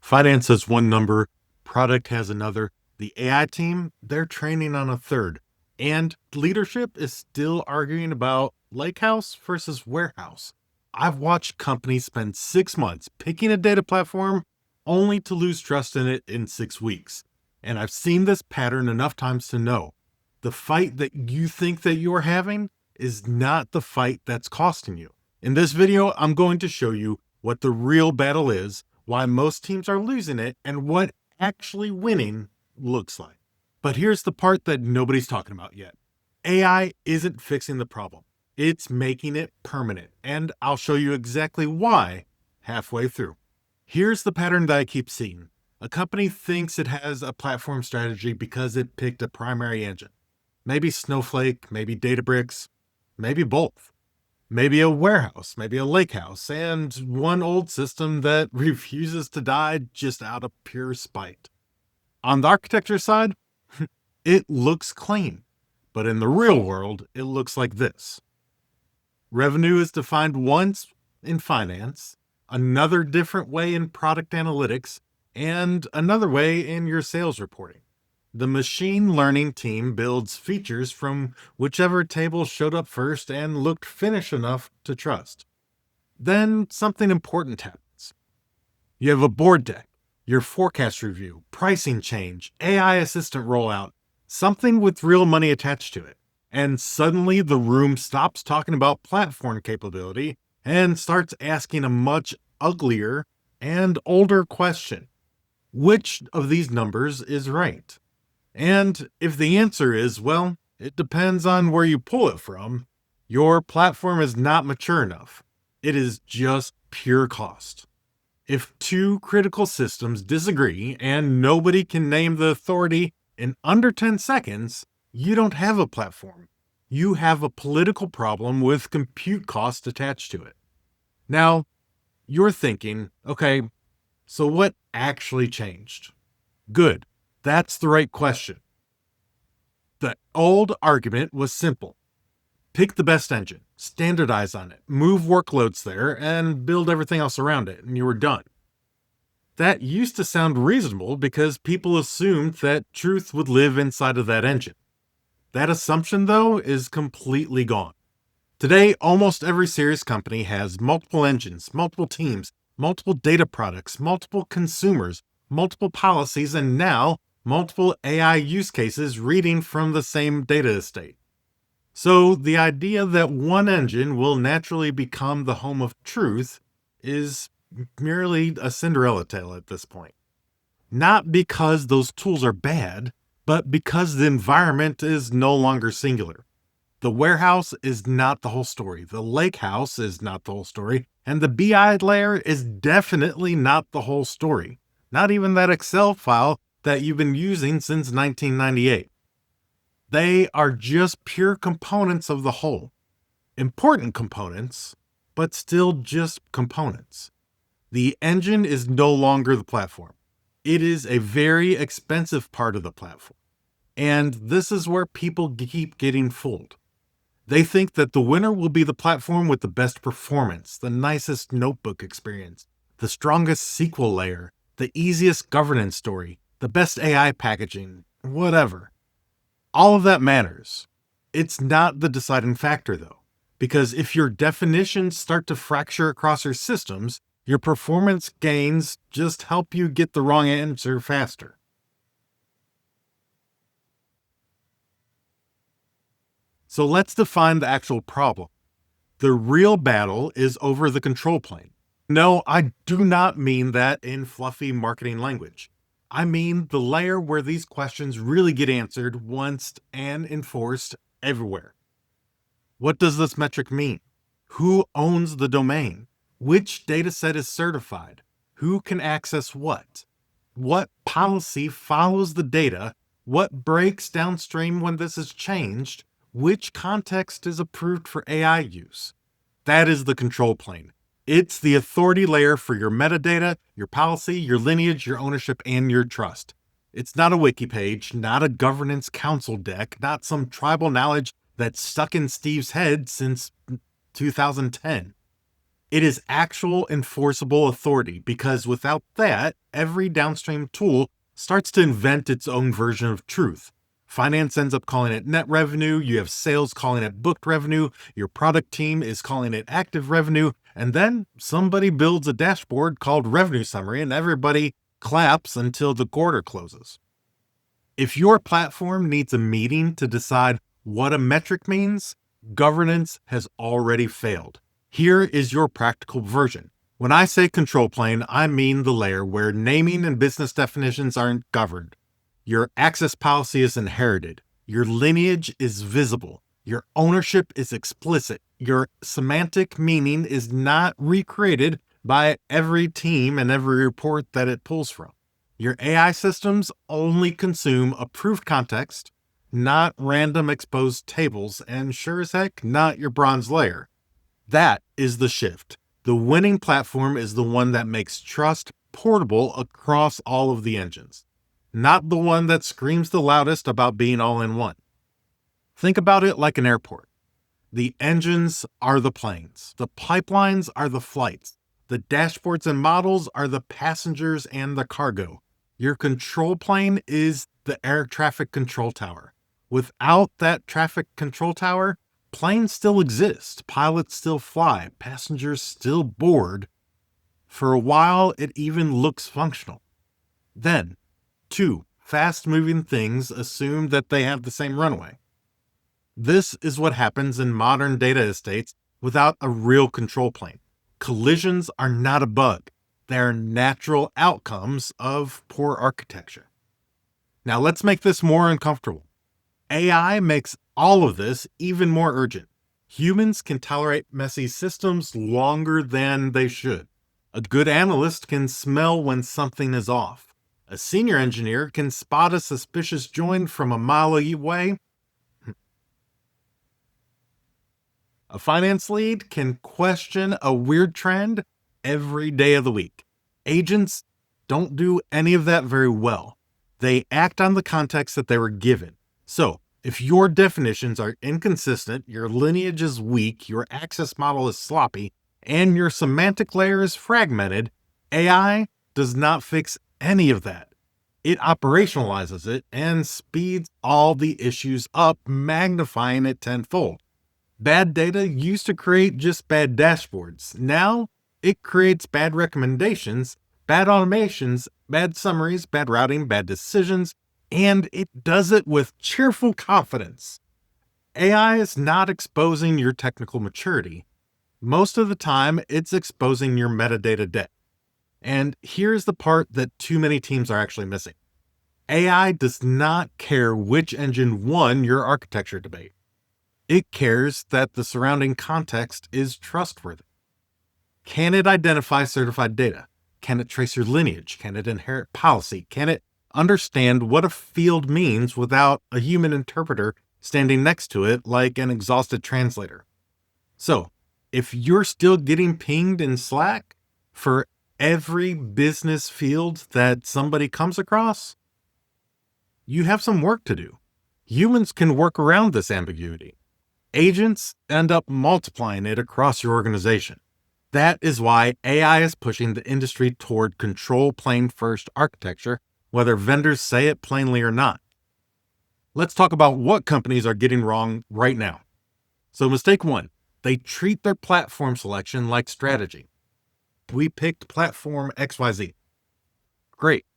Finance has one number, product has another. The AI team, they're training on a third. And leadership is still arguing about lakehouse versus warehouse. I've watched companies spend 6 months picking a data platform only to lose trust in it in 6 weeks. And I've seen this pattern enough times to know the fight that you think that you're having is not the fight that's costing you. In this video, I'm going to show you what the real battle is, why most teams are losing it, and what actually winning looks like. But here's the part that nobody's talking about yet. AI isn't fixing the problem. It's making it permanent, and I'll show you exactly why halfway through. Here's the pattern that I keep seeing. A company thinks it has a platform strategy because it picked a primary engine. Maybe Snowflake, maybe Databricks, maybe both. Maybe a warehouse, maybe a lakehouse, and one old system that refuses to die just out of pure spite. On the architecture side, it looks clean, but in the real world, it looks like this. Revenue is defined once in finance, another different way in product analytics, and another way in your sales reporting. The machine learning team builds features from whichever table showed up first and looked finished enough to trust. Then something important happens. You have a board deck, your forecast review, pricing change, AI assistant rollout, something with real money attached to it. And suddenly the room stops talking about platform capability and starts asking a much uglier and older question. Which of these numbers is right? And if the answer is, well, it depends on where you pull it from, your platform is not mature enough. It is just pure cost. If two critical systems disagree and nobody can name the authority in under 10 seconds, you don't have a platform. You have a political problem with compute cost attached to it. Now, you're thinking, okay, so what actually changed? Good. That's the right question. The old argument was simple. Pick the best engine, standardize on it, move workloads there, and build everything else around it, and you were done. That used to sound reasonable because people assumed that truth would live inside of that engine. That assumption, though, is completely gone. Today, almost every serious company has multiple engines, multiple teams, multiple data products, multiple consumers, multiple policies, and now multiple AI use cases reading from the same data estate. So the idea that one engine will naturally become the home of truth is merely a Cinderella tale at this point. Not because those tools are bad, but because the environment is no longer singular. The warehouse is not the whole story. The lakehouse is not the whole story. And the BI layer is definitely not the whole story. Not even that Excel file that you've been using since 1998. They are just pure components of the whole. Important components, but still just components. The engine is no longer the platform. It is a very expensive part of the platform. And this is where people keep getting fooled. They think that the winner will be the platform with the best performance, the nicest notebook experience, the strongest SQL layer, the easiest governance story, the best AI packaging, whatever. All of that matters. It's not the deciding factor, though, because if your definitions start to fracture across your systems, your performance gains just help you get the wrong answer faster. So let's define the actual problem. The real battle is over the control plane. No, I do not mean that in fluffy marketing language. I mean the layer where these questions really get answered once and enforced everywhere. What does this metric mean? Who owns the domain? Which dataset is certified? Who can access what? What policy follows the data? What breaks downstream when this is changed? Which context is approved for AI use? That is the control plane. It's the authority layer for your metadata, your policy, your lineage, your ownership, and your trust. It's not a wiki page, not a governance council deck, not some tribal knowledge that's stuck in Steve's head since 2010. It is actual enforceable authority because without that, every downstream tool starts to invent its own version of truth. Finance ends up calling it net revenue, you have sales calling it booked revenue, your product team is calling it active revenue, and then somebody builds a dashboard called revenue summary and everybody claps until the quarter closes. If your platform needs a meeting to decide what a metric means, governance has already failed. Here is your practical version. When I say control plane, I mean the layer where naming and business definitions aren't governed. Your access policy is inherited. Your lineage is visible. Your ownership is explicit. Your semantic meaning is not recreated by every team and every report that it pulls from. Your AI systems only consume approved context, not random exposed tables, and sure as heck, not your bronze layer. That is the shift. The winning platform is the one that makes trust portable across all of the engines, not the one that screams the loudest about being all in one. Think about it like an airport. The engines are the planes, the pipelines are the flights, the dashboards and models are the passengers and the cargo. Your control plane is the air traffic control tower. Without that traffic control tower, planes still exist, pilots still fly, passengers still board. For a while, it even looks functional. Then, two fast-moving things assume that they have the same runway. This is what happens in modern data estates without a real control plane. Collisions are not a bug. They're natural outcomes of poor architecture. Now let's make this more uncomfortable. AI makes all of this even more urgent. Humans can tolerate messy systems longer than they should. A good analyst can smell when something is off. A senior engineer can spot a suspicious join from a mile away. A finance lead can question a weird trend every day of the week. Agents don't do any of that very well. They act on the context that they were given. So, if your definitions are inconsistent, your lineage is weak, your access model is sloppy, and your semantic layer is fragmented, AI does not fix any of that. It operationalizes it and speeds all the issues up, magnifying it tenfold. Bad data used to create just bad dashboards. Now, it creates bad recommendations, bad automations, bad summaries, bad routing, bad decisions, and it does it with cheerful confidence. AI is not exposing your technical maturity. Most of the time, it's exposing your metadata debt. And here's the part that too many teams are actually missing. AI does not care which engine won your architecture debate. It cares that the surrounding context is trustworthy. Can it identify certified data? Can it trace your lineage? Can it inherit policy? Can it understand what a field means without a human interpreter standing next to it like an exhausted translator? So, if you're still getting pinged in Slack for every business field that somebody comes across, you have some work to do. Humans can work around this ambiguity. Agents end up multiplying it across your organization. That is why AI is pushing the industry toward control plane first architecture, whether vendors say it plainly or not. Let's talk about what companies are getting wrong right now. So mistake one, they treat their platform selection like strategy. We picked platform XYZ. Great.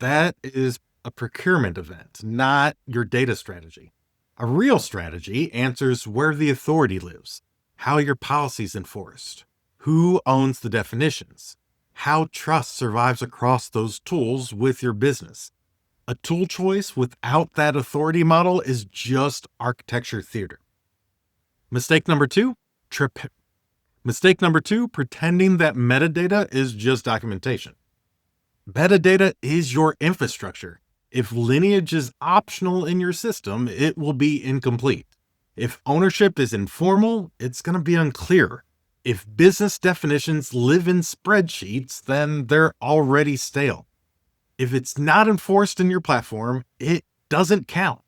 That is a procurement event, not your data strategy. A real strategy answers where the authority lives, how your policy is enforced, who owns the definitions, how trust survives across those tools with your business. A tool choice without that authority model is just architecture theater. Mistake number two, pretending that metadata is just documentation. Metadata is your infrastructure. If lineage is optional in your system, it will be incomplete. If ownership is informal, it's going to be unclear. If business definitions live in spreadsheets, then they're already stale. If it's not enforced in your platform, it doesn't count.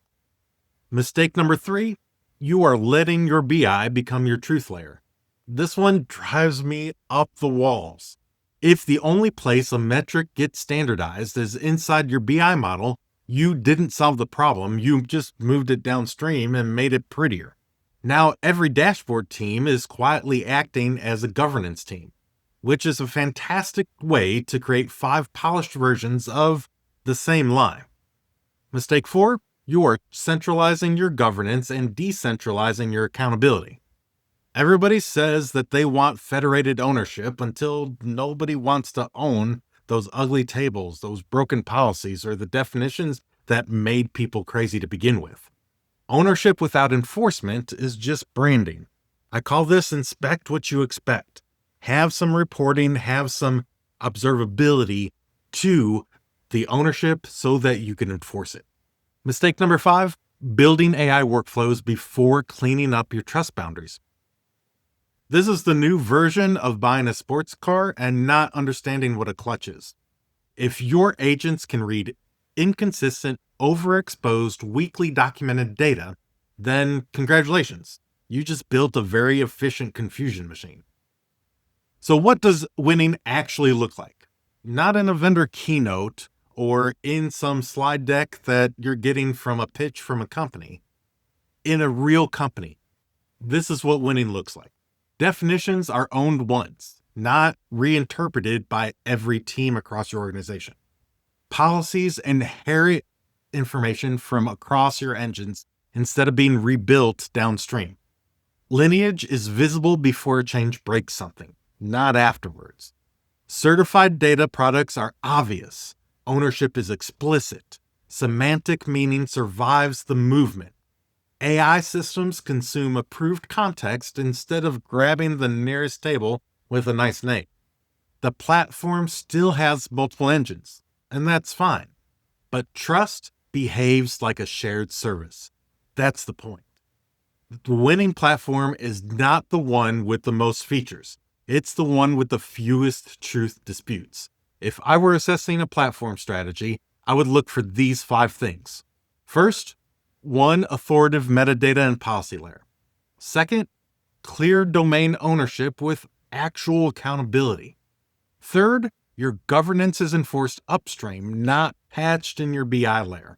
Mistake number three, you are letting your BI become your truth layer. This one drives me up the walls. If the only place a metric gets standardized is inside your BI model, you didn't solve the problem, you just moved it downstream and made it prettier. Now, every dashboard team is quietly acting as a governance team, which is a fantastic way to create 5 polished versions of the same line. Mistake 4, you are centralizing your governance and decentralizing your accountability. Everybody says that they want federated ownership until nobody wants to own those ugly tables, those broken policies, or the definitions that made people crazy to begin with. Ownership without enforcement is just branding. I call this inspect what you expect. Have some reporting, have some observability to the ownership so that you can enforce it. Mistake number 5, building AI workflows before cleaning up your trust boundaries. This is the new version of buying a sports car and not understanding what a clutch is. If your agents can read inconsistent, overexposed, weakly documented data, then congratulations. You just built a very efficient confusion machine. So what does winning actually look like? Not in a vendor keynote or in some slide deck that you're getting from a pitch from a company. In a real company, this is what winning looks like. Definitions are owned once, not reinterpreted by every team across your organization. Policies inherit information from across your engines instead of being rebuilt downstream. Lineage is visible before a change breaks something, not afterwards. Certified data products are obvious. Ownership is explicit. Semantic meaning survives the movement. AI systems consume approved context instead of grabbing the nearest table with a nice name. The platform still has multiple engines, and that's fine. But trust behaves like a shared service. That's the point. The winning platform is not the one with the most features. It's the one with the fewest truth disputes. If I were assessing a platform strategy, I would look for these 5 things. First, 1 authoritative metadata and policy layer. Second, clear domain ownership with actual accountability. Third, your governance is enforced upstream, not patched in your BI layer.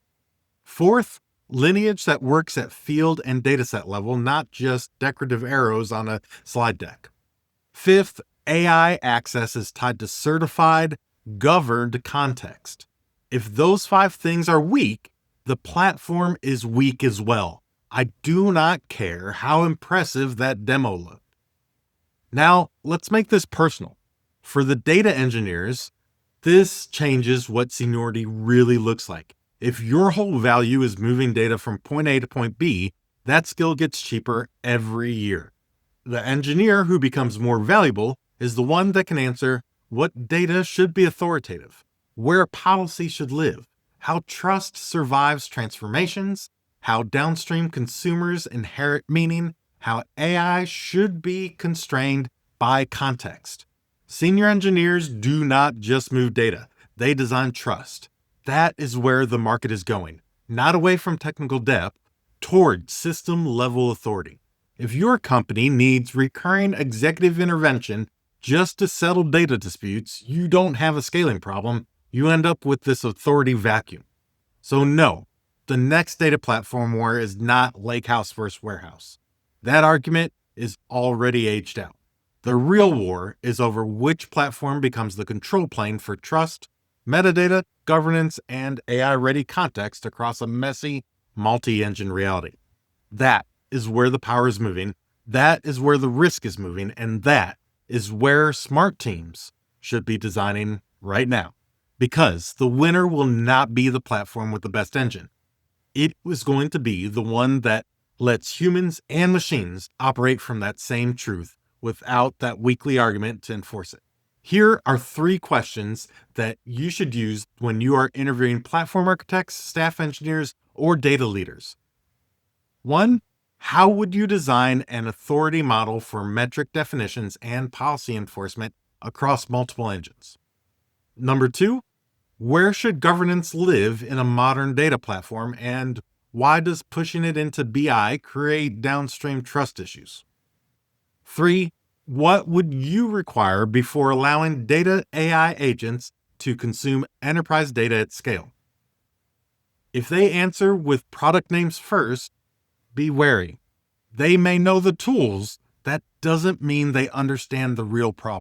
Fourth, lineage that works at field and dataset level, not just decorative arrows on a slide deck. Fifth, AI access is tied to certified, governed context. If those 5 things are weak, the platform is weak as well. I do not care how impressive that demo looked. Now, let's make this personal. For the data engineers, this changes what seniority really looks like. If your whole value is moving data from point A to point B, that skill gets cheaper every year. The engineer who becomes more valuable is the one that can answer what data should be authoritative, where policy should live, how trust survives transformations, how downstream consumers inherit meaning, how AI should be constrained by context. Senior engineers do not just move data, they design trust. That is where the market is going, not away from technical depth, toward system-level authority. If your company needs recurring executive intervention just to settle data disputes, you don't have a scaling problem. You end up with this authority vacuum. So no, the next data platform war is not lakehouse versus warehouse. That argument is already aged out. The real war is over which platform becomes the control plane for trust, metadata, governance, and AI-ready context across a messy, multi-engine reality. That is where the power is moving, that is where the risk is moving, and that is where smart teams should be designing right now. Because the winner will not be the platform with the best engine. It was going to be the one that lets humans and machines operate from that same truth without that weakly argument to enforce it. Here are 3 questions that you should use when you are interviewing platform architects, staff engineers, or data leaders. 1, how would you design an authority model for metric definitions and policy enforcement across multiple engines? Number 2, where should governance live in a modern data platform, and why does pushing it into BI create downstream trust issues? 3, What would you require before allowing data AI agents to consume enterprise data at scale? If they answer with product names first, be wary. They may know the tools. That doesn't mean they understand the real problem.